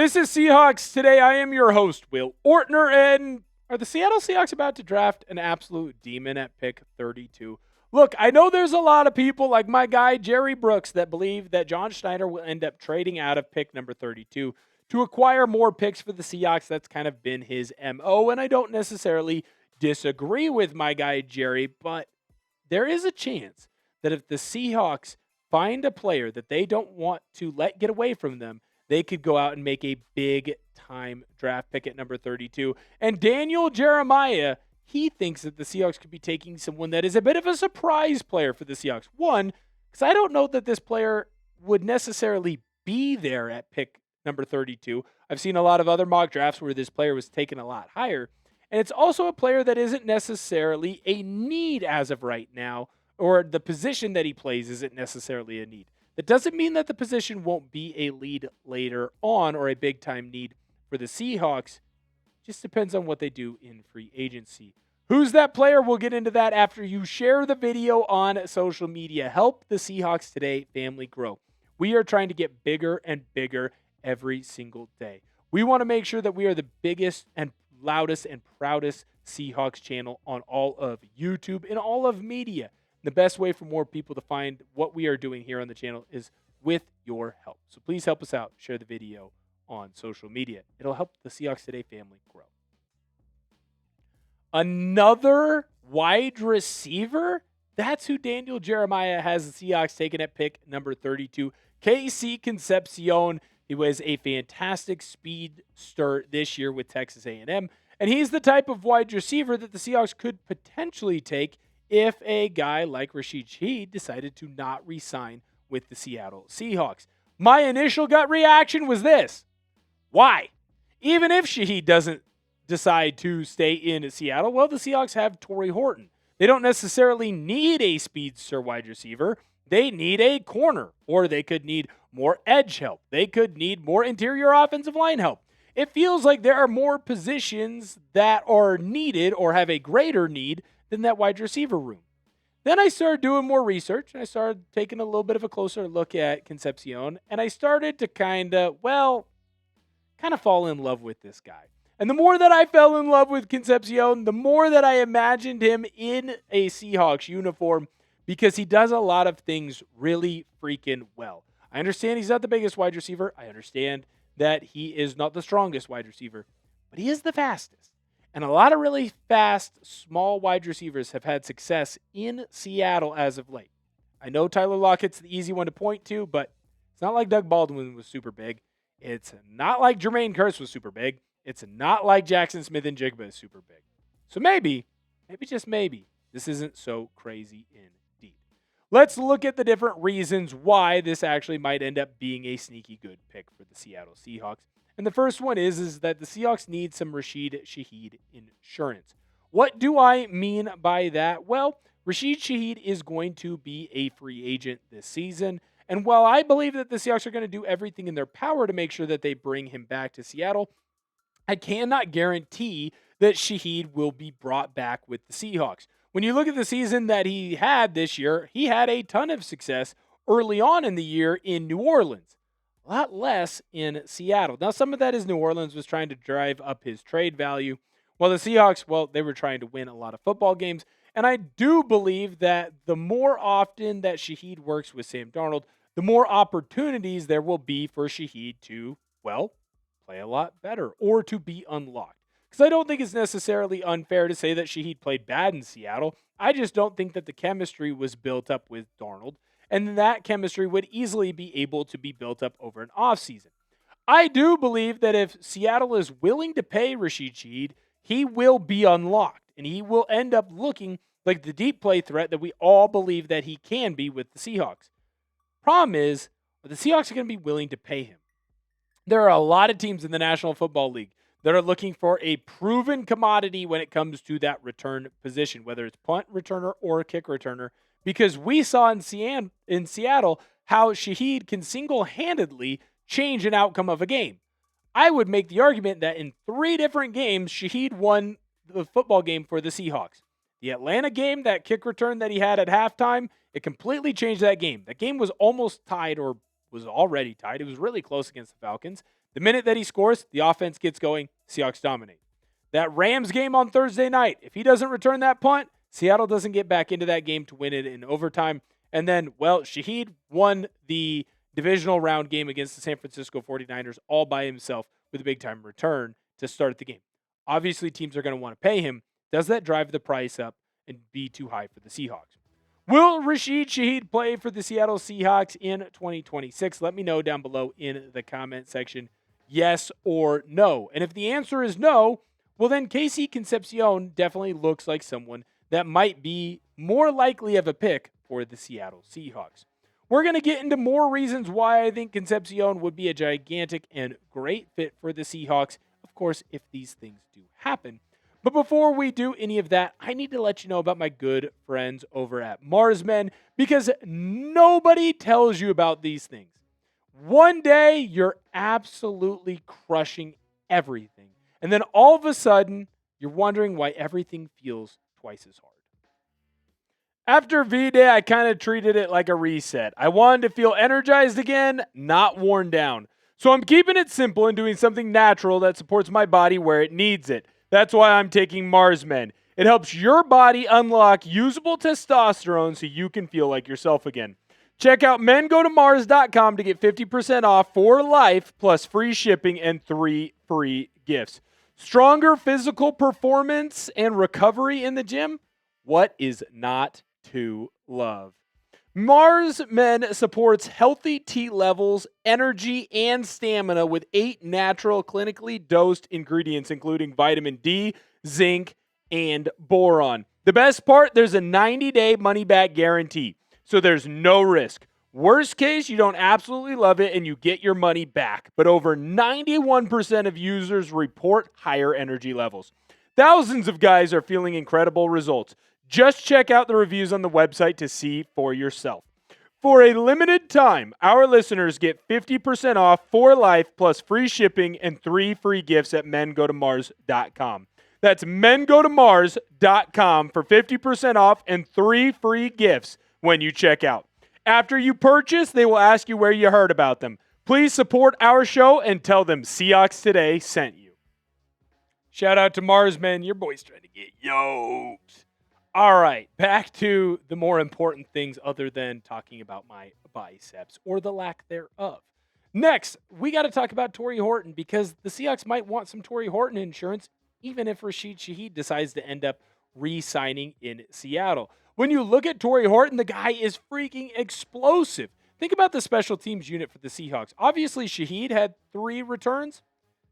This is Seahawks Today. I am your host, Will Ortner, and are the Seattle Seahawks about to draft an absolute demon at pick 32? Look, I know there's a lot of people like my guy Jerry Brooks that believe that John Schneider will end up trading out of pick number 32 to acquire more picks for the Seahawks. That's kind of been his MO, and I don't necessarily disagree with my guy Jerry, but there is a chance that if the Seahawks find a player that they don't want to let get away from them, they could go out and make a big-time draft pick at number 32. And Daniel Jeremiah, he thinks that the Seahawks could be taking someone that is a bit of a surprise player for the Seahawks. One, because I don't know that this player would necessarily be there at pick number 32. I've seen a lot of other mock drafts where this player was taken a lot higher. And it's also a player that isn't necessarily a need as of right now, or the position that he plays isn't necessarily a need. That doesn't mean that the position won't be a lead later on or a big-time need for the Seahawks. Just depends on what they do in free agency. Who's that player? We'll get into that after you share the video on social media. Help the Seahawks Today family grow. We are trying to get bigger and bigger every single day. We want to make sure that we are the biggest and loudest and proudest Seahawks channel on all of YouTube and all of media. The best way for more people to find what we are doing here on the channel is with your help. So please help us out. Share the video on social media. It'll help the Seahawks Today family grow. Another wide receiver? That's who Daniel Jeremiah has the Seahawks taken at pick number 32. KC Concepcion. He was a fantastic speedster this year with Texas A&M. And he's the type of wide receiver that the Seahawks could potentially take if a guy like Rashid Shaheed decided to not re-sign with the Seattle Seahawks. My initial gut reaction was this. Why? Even if Shaheed doesn't decide to stay in Seattle, well, the Seahawks have Tory Horton. They don't necessarily need a speedster wide receiver. They need a corner, or they could need more edge help. They could need more interior offensive line help. It feels like there are more positions that are needed or have a greater need than that wide receiver room. Then I started doing more research, and I started taking a little bit of a closer look at Concepcion, and I started to kind of fall in love with this guy. And the more that I fell in love with Concepcion, the more that I imagined him in a Seahawks uniform because he does a lot of things really freaking well. I understand he's not the biggest wide receiver. I understand that he is not the strongest wide receiver, but he is the fastest. And a lot of really fast, small wide receivers have had success in Seattle as of late. I know Tyler Lockett's the easy one to point to, but it's not like Doug Baldwin was super big. It's not like Jermaine Kearse was super big. It's not like Jackson Smith and Jigba is super big. So maybe just maybe, this isn't so crazy indeed. Let's look at the different reasons why this actually might end up being a sneaky good pick for the Seattle Seahawks. And the first one is that the Seahawks need some Rashid Shaheed insurance. What do I mean by that? Well, Rashid Shaheed is going to be a free agent this season. And while I believe that the Seahawks are going to do everything in their power to make sure that they bring him back to Seattle, I cannot guarantee that Shaheed will be brought back with the Seahawks. When you look at the season that he had this year, he had a ton of success early on in the year in New Orleans. A lot less in Seattle. Now, some of that is New Orleans was trying to drive up his trade value, while the Seahawks, they were trying to win a lot of football games. And I do believe that the more often that Shaheed works with Sam Darnold, the more opportunities there will be for Shaheed to, play a lot better or to be unlocked. Because I don't think it's necessarily unfair to say that Shaheed played bad in Seattle. I just don't think that the chemistry was built up with Darnold, and that chemistry would easily be able to be built up over an offseason. I do believe that if Seattle is willing to pay Rashid Shaheed, he will be unlocked, and he will end up looking like the deep play threat that we all believe that he can be with the Seahawks. Problem is, the Seahawks are going to be willing to pay him. There are a lot of teams in the National Football League that are looking for a proven commodity when it comes to that return position, whether it's punt returner or kick returner, because we saw in Seattle how Shaheed can single-handedly change an outcome of a game. I would make the argument that in 3 different games, Shaheed won the football game for the Seahawks. The Atlanta game, that kick return that he had at halftime, it completely changed that game. That game was almost tied or was already tied. It was really close against the Falcons. The minute that he scores, the offense gets going, Seahawks dominate. That Rams game on Thursday night, if he doesn't return that punt, Seattle doesn't get back into that game to win it in overtime. And then, well, Shaheed won the divisional round game against the San Francisco 49ers all by himself with a big-time return to start the game. Obviously, teams are going to want to pay him. Does that drive the price up and be too high for the Seahawks? Will Rashid Shaheed play for the Seattle Seahawks in 2026? Let me know down below in the comment section, yes or no. And if the answer is no, well then KC Concepcion definitely looks like someone that might be more likely of a pick for the Seattle Seahawks. We're going to get into more reasons why I think Concepcion would be a gigantic and great fit for the Seahawks, of course, if these things do happen. But before we do any of that, I need to let you know about my good friends over at Marsmen, because nobody tells you about these things. One day, you're absolutely crushing everything. And then all of a sudden, you're wondering why everything feels twice as hard. After V-Day, I kind of treated it like a reset. I wanted to feel energized again, not worn down. So I'm keeping it simple and doing something natural that supports my body where it needs it. That's why I'm taking Marsmen. It helps your body unlock usable testosterone so you can feel like yourself again. Check out mengotomars.com to get 50% off for life plus free shipping and 3 free gifts. Stronger physical performance and recovery in the gym? What is not to love? Marsmen supports healthy T levels, energy, and stamina with 8 natural, clinically dosed ingredients, including vitamin D, zinc, and boron. The best part, there's a 90-day money-back guarantee, so there's no risk. Worst case, you don't absolutely love it and you get your money back, but over 91% of users report higher energy levels. Thousands of guys are feeling incredible results. Just check out the reviews on the website to see for yourself. For a limited time, our listeners get 50% off for life plus free shipping and 3 free gifts at mengotomars.com. That's mengotomars.com for 50% off and 3 free gifts when you check out. After you purchase, they will ask you where you heard about them. Please support our show and tell them Seahawks Today sent you. Shout out to Marsmen. Your boy's trying to get yoked. All right, back to the more important things other than talking about my biceps or the lack thereof. Next, we got to talk about Tory Horton because the Seahawks might want some Tory Horton insurance even if Rashid Shaheed decides to end up re-signing in Seattle. When you look at Tory Horton, the guy is freaking explosive. Think about the special teams unit for the Seahawks. Obviously, Shaheed had 3 returns.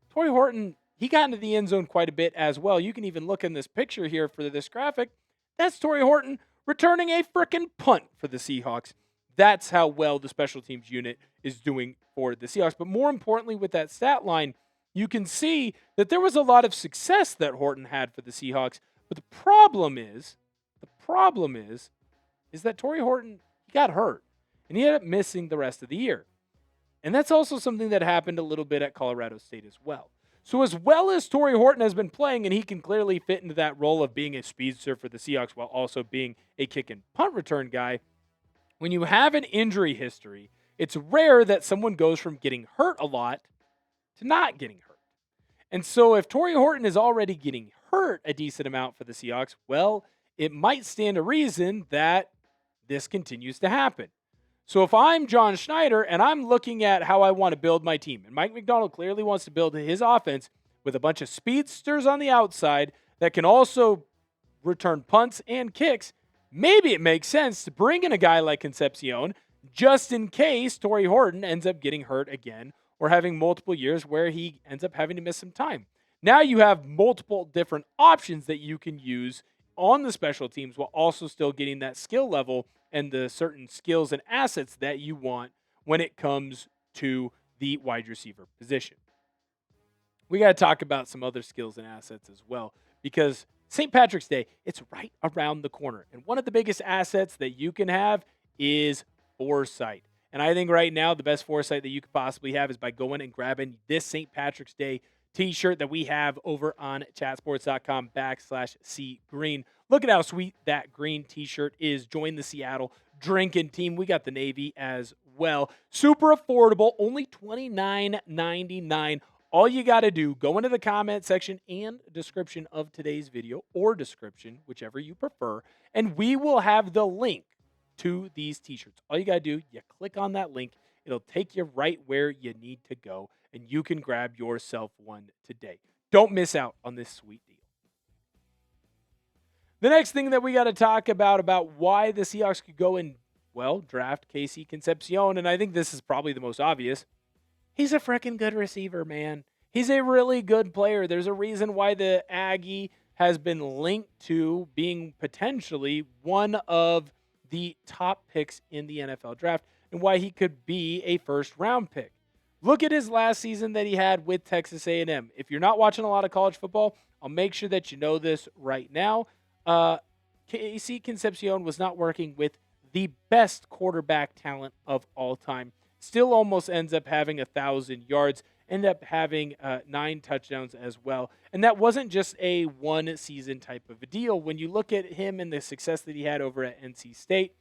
Tory Horton, he got into the end zone quite a bit as well. You can even look in this picture here for this graphic. That's Tory Horton returning a frickin' punt for the Seahawks. That's how well the special teams unit is doing for the Seahawks. But more importantly, with that stat line, you can see that there was a lot of success that Horton had for the Seahawks. But the problem is that Tory Horton, he got hurt. And he ended up missing the rest of the year. And that's also something that happened a little bit at Colorado State as well. So as well as Tory Horton has been playing, and he can clearly fit into that role of being a speedster for the Seahawks while also being a kick and punt return guy, when you have an injury history, it's rare that someone goes from getting hurt a lot to not getting hurt. And so if Tory Horton is already getting hurt a decent amount for the Seahawks, well, it might stand to reason that this continues to happen. So if I'm John Schneider and I'm looking at how I want to build my team, and Mike Macdonald clearly wants to build his offense with a bunch of speedsters on the outside that can also return punts and kicks, maybe it makes sense to bring in a guy like Concepcion just in case Tory Horton ends up getting hurt again or having multiple years where he ends up having to miss some time. Now you have multiple different options that you can use on the special teams while also still getting that skill level and the certain skills and assets that you want when it comes to the wide receiver position. We got to talk about some other skills and assets as well because St. Patrick's Day, it's right around the corner. And one of the biggest assets that you can have is foresight. And I think right now the best foresight that you could possibly have is by going and grabbing this St. Patrick's Day t-shirt that we have over on chatsports.com/cgreen. Look at how sweet that green t-shirt is. Join the Seattle drinking team. We got the Navy as well. Super affordable, only $29.99. All you got to do, go into the comment section and description of today's video, or description, whichever you prefer, and we will have the link to these t-shirts. All you got to do, you click on that link. It'll take you right where you need to go, and you can grab yourself one today. Don't miss out on this sweet deal. The next thing that we got to talk about why the Seahawks could go and, well, draft KC Concepcion, and I think this is probably the most obvious. He's a freaking good receiver, man. He's a really good player. There's a reason why the Aggie has been linked to being potentially one of the top picks in the NFL draft and why he could be a first-round pick. Look at his last season that he had with Texas A&M. If you're not watching a lot of college football, I'll make sure that you know this right now. KC Concepcion was not working with the best quarterback talent of all time. Still almost ends up having 1,000 yards, ended up having 9 touchdowns as well. And that wasn't just a one-season type of a deal. When you look at him and the success that he had over at NC State,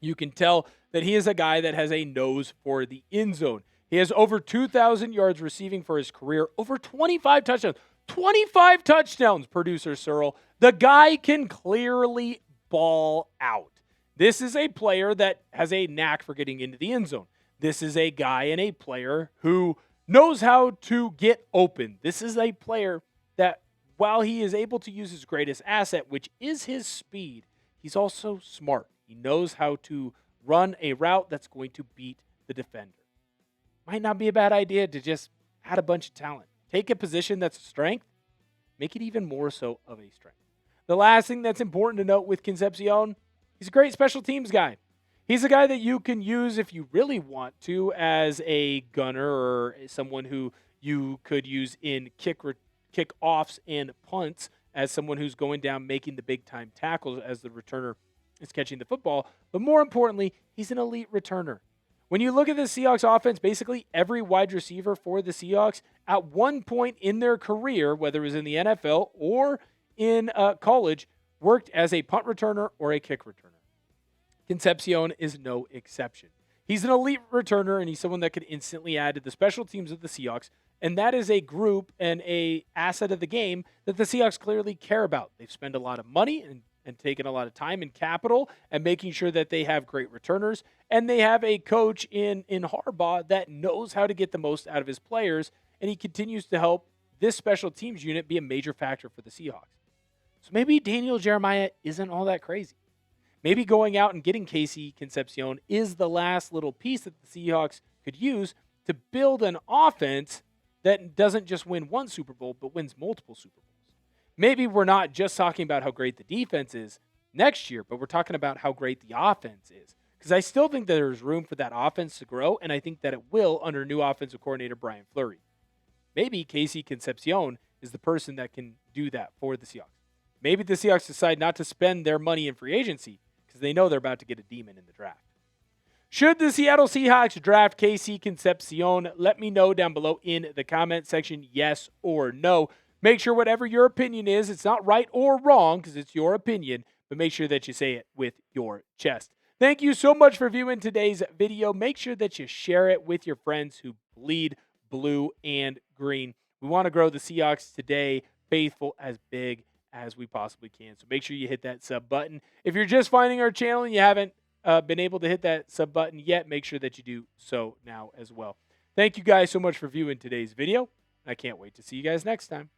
you can tell that he is a guy that has a nose for the end zone. He has over 2,000 yards receiving for his career, over 25 touchdowns. 25 touchdowns, producer Searle. The guy can clearly ball out. This is a player that has a knack for getting into the end zone. This is a guy and a player who knows how to get open. This is a player that, while he is able to use his greatest asset, which is his speed, he's also smart. He knows how to run a route that's going to beat the defender. Might not be a bad idea to just add a bunch of talent. Take a position that's a strength, make it even more so of a strength. The last thing that's important to note with Concepcion, he's a great special teams guy. He's a guy that you can use if you really want to as a gunner or someone who you could use in kick-offs and punts as someone who's going down making the big-time tackles as the returner is catching the football. But more importantly, he's an elite returner. When you look at the Seahawks offense, basically every wide receiver for the Seahawks at one point in their career, whether it was in the NFL or in college, worked as a punt returner or a kick returner. Concepcion is no exception. He's an elite returner, and he's someone that could instantly add to the special teams of the Seahawks, and that is a group and a asset of the game that the Seahawks clearly care about. They've spent a lot of money and taken a lot of time and capital and making sure that they have great returners, and they have a coach in Harbaugh that knows how to get the most out of his players, and he continues to help this special teams unit be a major factor for the Seahawks. So maybe Daniel Jeremiah isn't all that crazy. Maybe going out and getting KC Concepcion is the last little piece that the Seahawks could use to build an offense that doesn't just win one Super Bowl, but wins multiple Super Bowls. Maybe we're not just talking about how great the defense is next year, but we're talking about how great the offense is. Because I still think that there's room for that offense to grow, and I think that it will under new offensive coordinator Brian Fleury. Maybe KC Concepcion is the person that can do that for the Seahawks. Maybe the Seahawks decide not to spend their money in free agency because they know they're about to get a demon in the draft. Should the Seattle Seahawks draft KC Concepcion? Let me know down below in the comment section, yes or no. Make sure whatever your opinion is, it's not right or wrong because it's your opinion, but make sure that you say it with your chest. Thank you so much for viewing today's video. Make sure that you share it with your friends who bleed blue and green. We want to grow the Seahawks Today faithful as big as we possibly can. So make sure you hit that sub button. If you're just finding our channel and you haven't been able to hit that sub button yet, make sure that you do so now as well. Thank you guys so much for viewing today's video. I can't wait to see you guys next time.